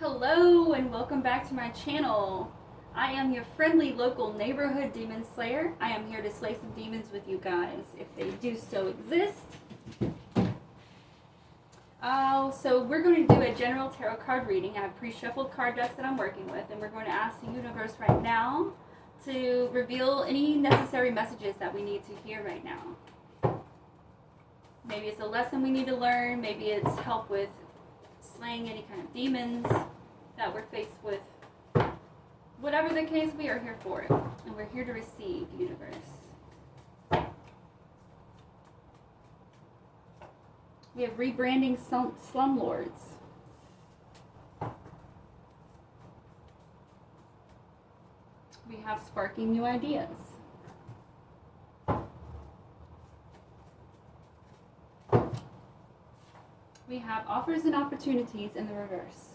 Hello and welcome back to my channel. I am your friendly local neighborhood demon slayer. I am here to slay some demons with you guys, if they do so exist. So we're going to do a general tarot card reading. I have pre-shuffled card decks that I'm working with, and we're going to ask the universe right now to reveal any necessary messages that we need to hear right now. Maybe it's a lesson we need to learn, maybe it's help with slaying any kind of demons that we're faced with. Whatever the case, we are here for it, and we're here to receive, universe. We have rebranding slumlords. We have sparking new ideas. We have offers and opportunities in the reverse.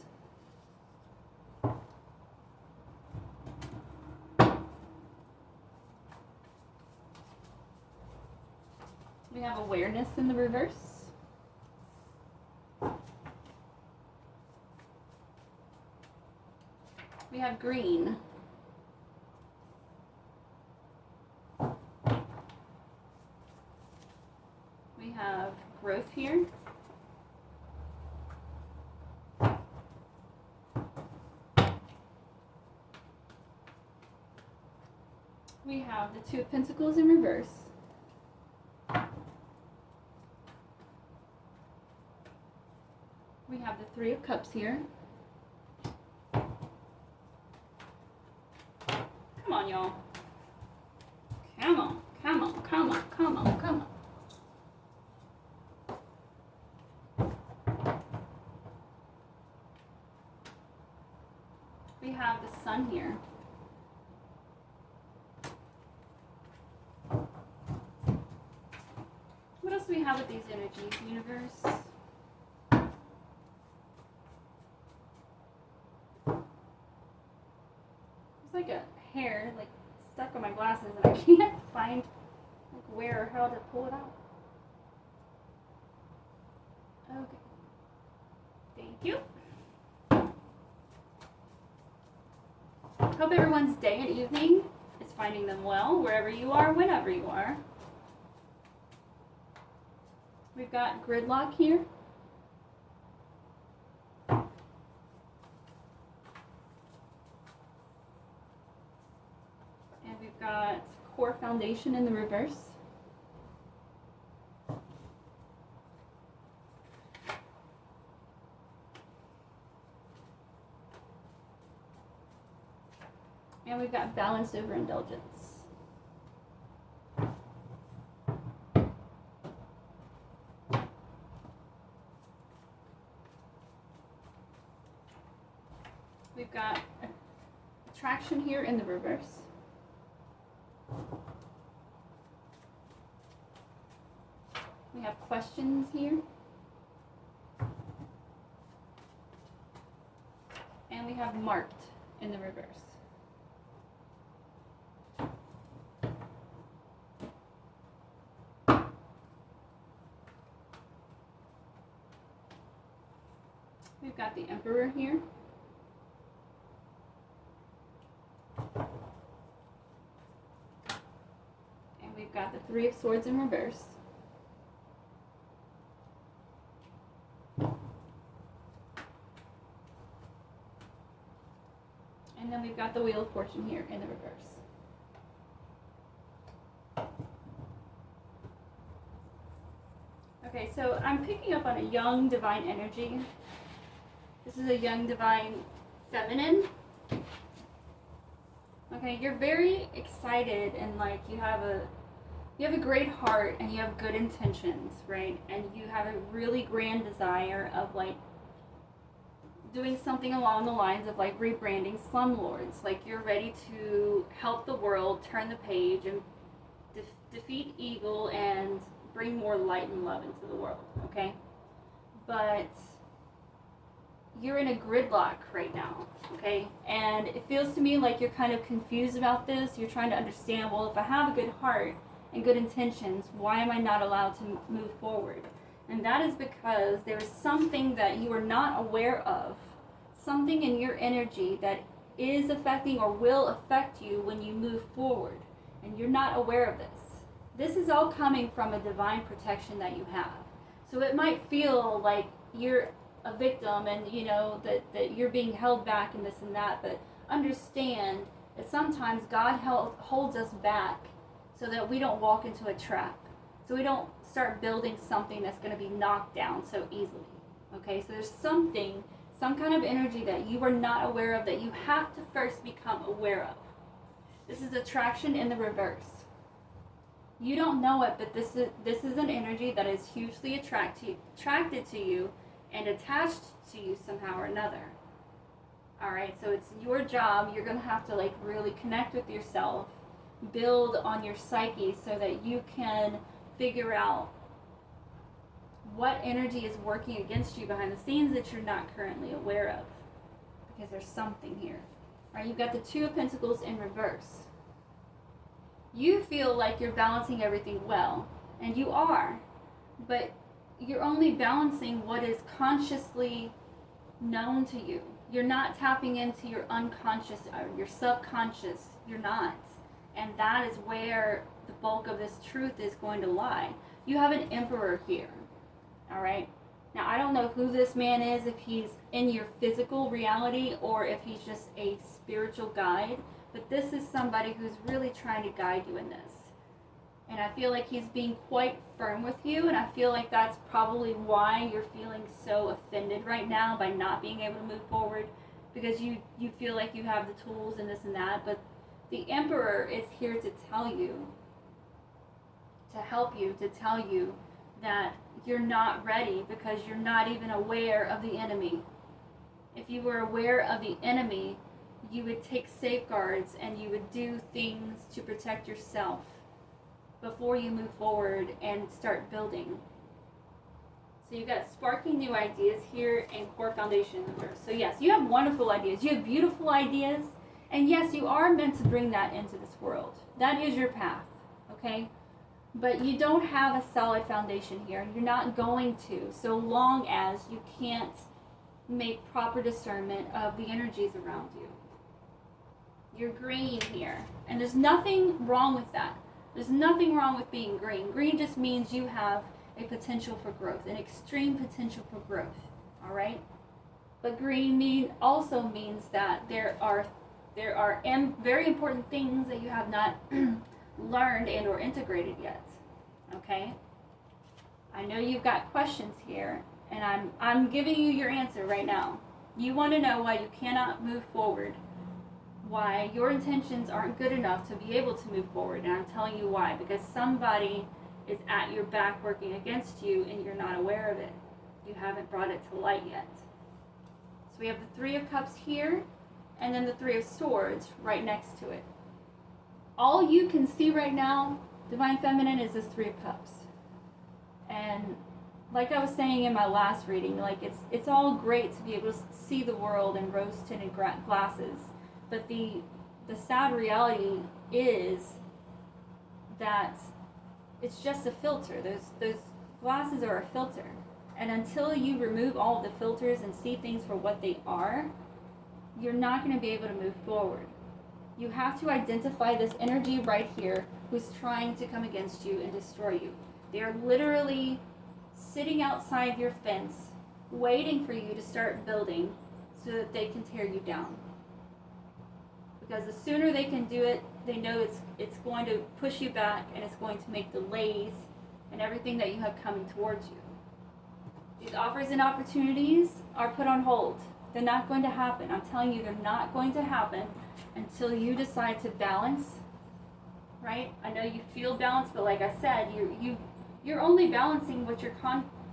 We have awareness in the reverse. We have green. We have growth here. We have the Two of Pentacles in reverse. We have the Three of Cups here. Come on, y'all. Come on, come on, come on, come on, come on. We have the Sun here. What else do we have with these energies, universe? There's like a hair stuck on my glasses and I can't find where or how to pull it out. Okay. Thank you. Hope everyone's day and evening is finding them well, wherever you are, whenever you are. We've got gridlock here. And we've got core foundation in the reverse. And we've got balance over indulgence. We've got attraction here in the reverse. We have questions here. And we have marked in the reverse. We've got the Emperor here. And we've got the Three of Swords in reverse. And then we've got the Wheel of Fortune here in the reverse. Okay, so I'm picking up on a young divine energy. This is a young divine feminine. Okay, you're very excited and you have a great heart and you have good intentions, right? And you have a really grand desire of doing something along the lines of rebranding slumlords. You're ready to help the world turn the page and defeat evil and bring more light and love into the world, okay? But you're in a gridlock right now, okay? And it feels to me like you're kind of confused about this. You're trying to understand, well, if I have a good heart and good intentions, why am I not allowed to move forward? And that is because there is something that you are not aware of, something in your energy that is affecting or will affect you when you move forward, and you're not aware of this. This is all coming from a divine protection that you have. So it might feel like you're a victim and that you're being held back and this and that, but understand that sometimes God holds us back so that we don't walk into a trap, so we don't start building something that's going to be knocked down so easily. Okay, so there's some kind of energy that you are not aware of that you have to first become aware of. This is attraction in the reverse. You don't know it, but this is an energy that is hugely attracted to you and attached to you somehow or another. All right, so it's your job. You're going to have to really connect with yourself, build on your psyche so that you can figure out what energy is working against you behind the scenes that you're not currently aware of, because there's something here. All right, you've got the Two of Pentacles in reverse. You feel like you're balancing everything well, and you are, but you're only balancing what is consciously known to you. You're not tapping into your unconscious or your subconscious. You're not. And that is where the bulk of this truth is going to lie. You have an Emperor here. All right? Now, I don't know who this man is, if he's in your physical reality or if he's just a spiritual guide. But this is somebody who's really trying to guide you in this. And I feel like he's being quite firm with you, and I feel like that's probably why you're feeling so offended right now by not being able to move forward, because you feel like you have the tools and this and that. But the Emperor is here to tell you, to help you, to tell you that you're not ready because you're not even aware of the enemy. If you were aware of the enemy, you would take safeguards and you would do things to protect yourself before you move forward and start building. So you've got sparking new ideas here and core foundation in reverse. So yes, you have wonderful ideas. You have beautiful ideas. And yes, you are meant to bring that into this world. That is your path, okay? But you don't have a solid foundation here. You're not going to, so long as you can't make proper discernment of the energies around you. You're green here, and there's nothing wrong with that. There's nothing wrong with being green. Green just means you have a potential for growth, an extreme potential for growth, all right? But green also means that there are very important things that you have not learned and or integrated yet, okay? I know you've got questions here, and I'm giving you your answer right now. You want to know why you cannot move forward, why your intentions aren't good enough to be able to move forward, and I'm telling you why. Because somebody is at your back working against you and you're not aware of it. You haven't brought it to light yet. So we have the Three of Cups here, and then the Three of Swords right next to it. All you can see right now, Divine Feminine, is this Three of Cups. And like I was saying in my last reading, it's all great to be able to see the world in rose-tinted glasses. But the sad reality is that it's just a filter. Those glasses are a filter. And until you remove all of the filters and see things for what they are, you're not going to be able to move forward. You have to identify this energy right here who's trying to come against you and destroy you. They are literally sitting outside your fence, waiting for you to start building so that they can tear you down. Because the sooner they can do it, they know it's going to push you back, and it's going to make delays and everything that you have coming towards you. These offers and opportunities are put on hold. They're not going to happen. I'm telling you, they're not going to happen until you decide to balance, right? I know you feel balanced, but like I said, you're only balancing what you're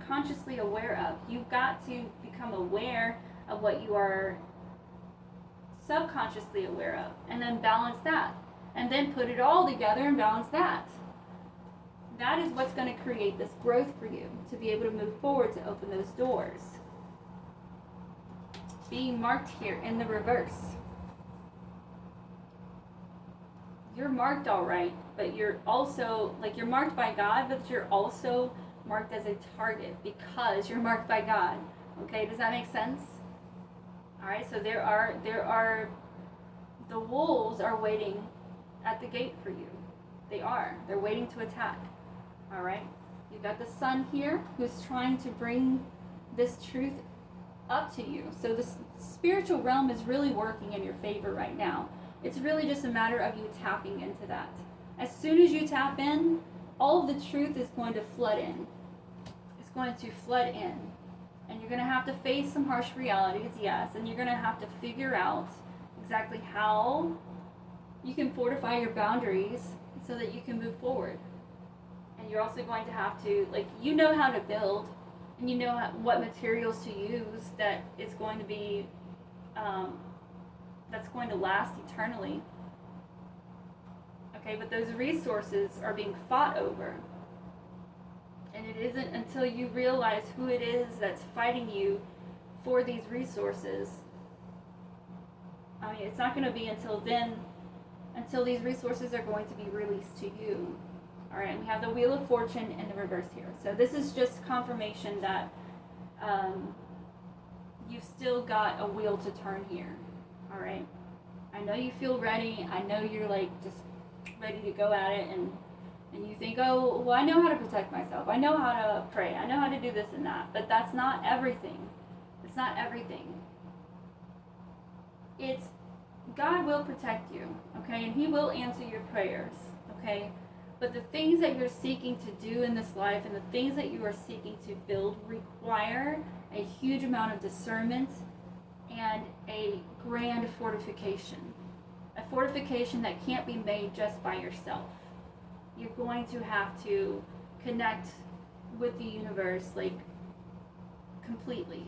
consciously aware of. You've got to become aware of what you are subconsciously aware of, and then balance that, and then put it all together and balance that. That is what's going to create this growth for you to be able to move forward, to open those doors. Being marked here in the reverse. You're marked all right, but you're also, you're marked by God, but you're also marked as a target because you're marked by God. Okay, does that make sense? All right, so the wolves are waiting at the gate for you. They're waiting to attack. All right, you've got the sun here who's trying to bring this truth up to you. So the spiritual realm is really working in your favor right now. It's really just a matter of you tapping into that. As soon as you tap in, all of the truth is going to flood in. It's going to flood in. And you're going to have to face some harsh realities, yes, and you're going to have to figure out exactly how you can fortify your boundaries so that you can move forward. And you're also going to have to, like, you know how to build, and you know what materials to use that is going to be, that's going to last eternally. Okay, but those resources are being fought over. And it isn't until you realize who it is that's fighting you for these resources. I mean, it's not going to be until then, until these resources are going to be released to you. All right, and we have the Wheel of Fortune in the reverse here. So this is just confirmation that you've still got a wheel to turn here. All right, I know you feel ready. I know you're like just ready to go at it, and you think, oh, well, I know how to protect myself. I know how to pray. I know how to do this and that. But that's not everything. It's not everything. It's God will protect you, okay? And He will answer your prayers, okay? But the things that you're seeking to do in this life and the things that you are seeking to build require a huge amount of discernment and a grand fortification. A fortification that can't be made just by yourself. You're going to have to connect with the universe, like, completely.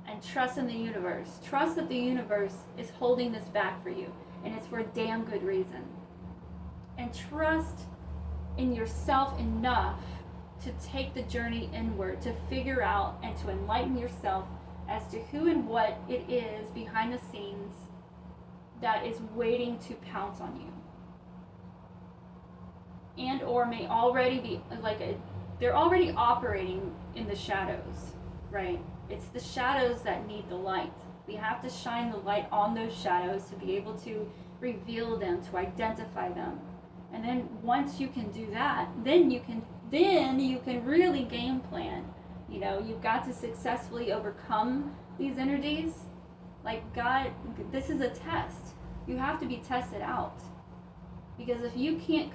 And trust in the universe. Trust that the universe is holding this back for you. And it's for a damn good reason. And trust in yourself enough to take the journey inward, to figure out and to enlighten yourself as to who and what it is behind the scenes that is waiting to pounce on you. And or may already be they're already operating in the shadows, right? It's the shadows that need the light. We have to shine the light on those shadows to be able to reveal them, to identify them. And then once you can do that, then you can really game plan. You know, you've got to successfully overcome these energies. Like, God, this is a test. You have to be tested out. Because if you can't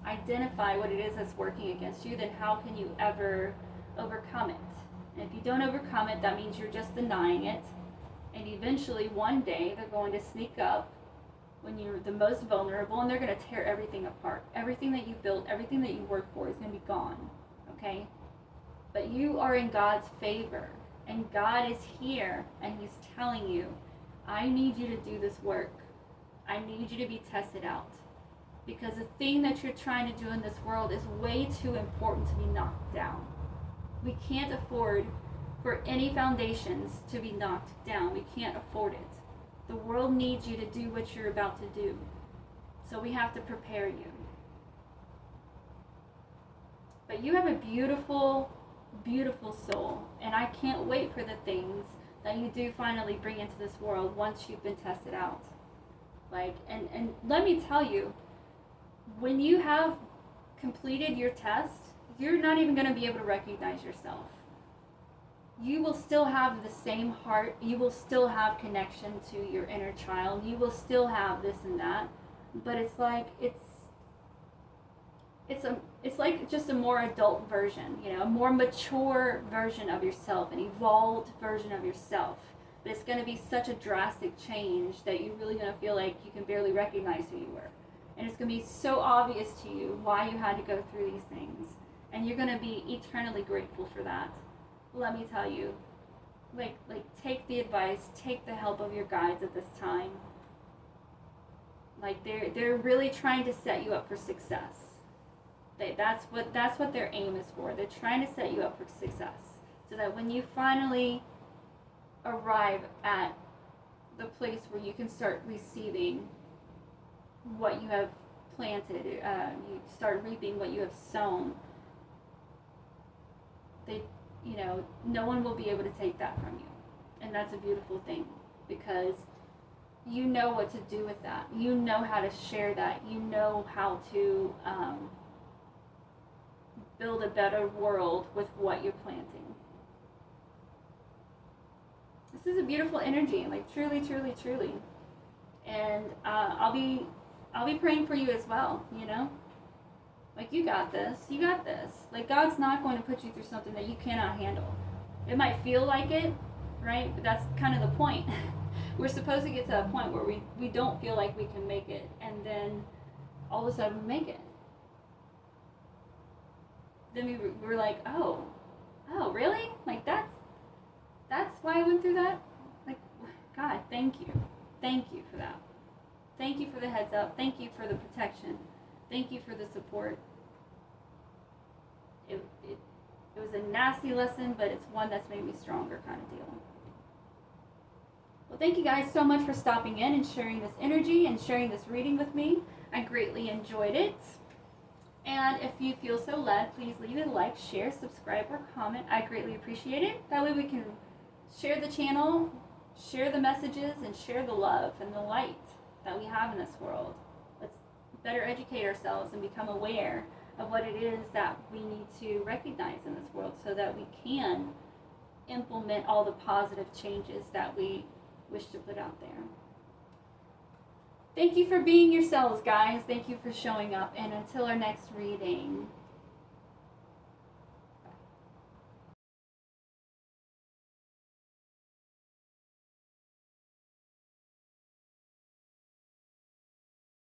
identify what it is that's working against you, then how can you ever overcome it? And if you don't overcome it, that means you're just denying it. And eventually, one day, they're going to sneak up when you're the most vulnerable, and they're going to tear everything apart. Everything that you built, everything that you worked for is going to be gone. Okay? But you are in God's favor. And God is here, and He's telling you, I need you to do this work. I need you to be tested out. Because the thing that you're trying to do in this world is way too important to be knocked down. We can't afford for any foundations to be knocked down. We can't afford it. The world needs you to do what you're about to do. So we have to prepare you. But you have a beautiful, beautiful soul. And I can't wait for the things that you do finally bring into this world once you've been tested out. Like, and let me tell you, when you have completed your test, you're not even going to be able to recognize yourself. You will still have the same heart. You will still have connection to your inner child. You will still have this and that. But it's like, it's like just a more adult version, you know, a more mature version of yourself, an evolved version of yourself. But it's going to be such a drastic change that you're really going to feel like you can barely recognize who you were. And it's going to be so obvious to you why you had to go through these things. And you're going to be eternally grateful for that. Let me tell you, like take the advice, take the help of your guides at this time. Like, they're really trying to set you up for success. That's what their aim is for. They're trying to set you up for success, so that when you finally arrive at the place where you can start receiving what you have planted, you start reaping what you have sown. No one will be able to take that from you. And that's a beautiful thing, because you know what to do with that. You know how to share that. You know how to build a better world with what you're planting. This is a beautiful energy, like truly, truly, truly. And I'll be praying for you as well. You know, like you got this. You got this. Like God's not going to put you through something that you cannot handle. It might feel like it, right? But that's kind of the point. We're supposed to get to that point where we don't feel like we can make it, and then all of a sudden we make it. Then we're like, oh, really? Like that's why I went through that? Like, God, thank you. Thank you for that. Thank you for the heads up. Thank you for the protection. Thank you for the support. It was a nasty lesson, but it's one that's made me stronger, kind of deal. Well, thank you guys so much for stopping in and sharing this energy and sharing this reading with me. I greatly enjoyed it. And if you feel so led, please leave a like, share, subscribe, or comment. I greatly appreciate it. That way we can share the channel, share the messages, and share the love and the light that we have in this world. Let's better educate ourselves and become aware of what it is that we need to recognize in this world, so that we can implement all the positive changes that we wish to put out there. Thank you for being yourselves, guys. Thank you for showing up. And until our next reading,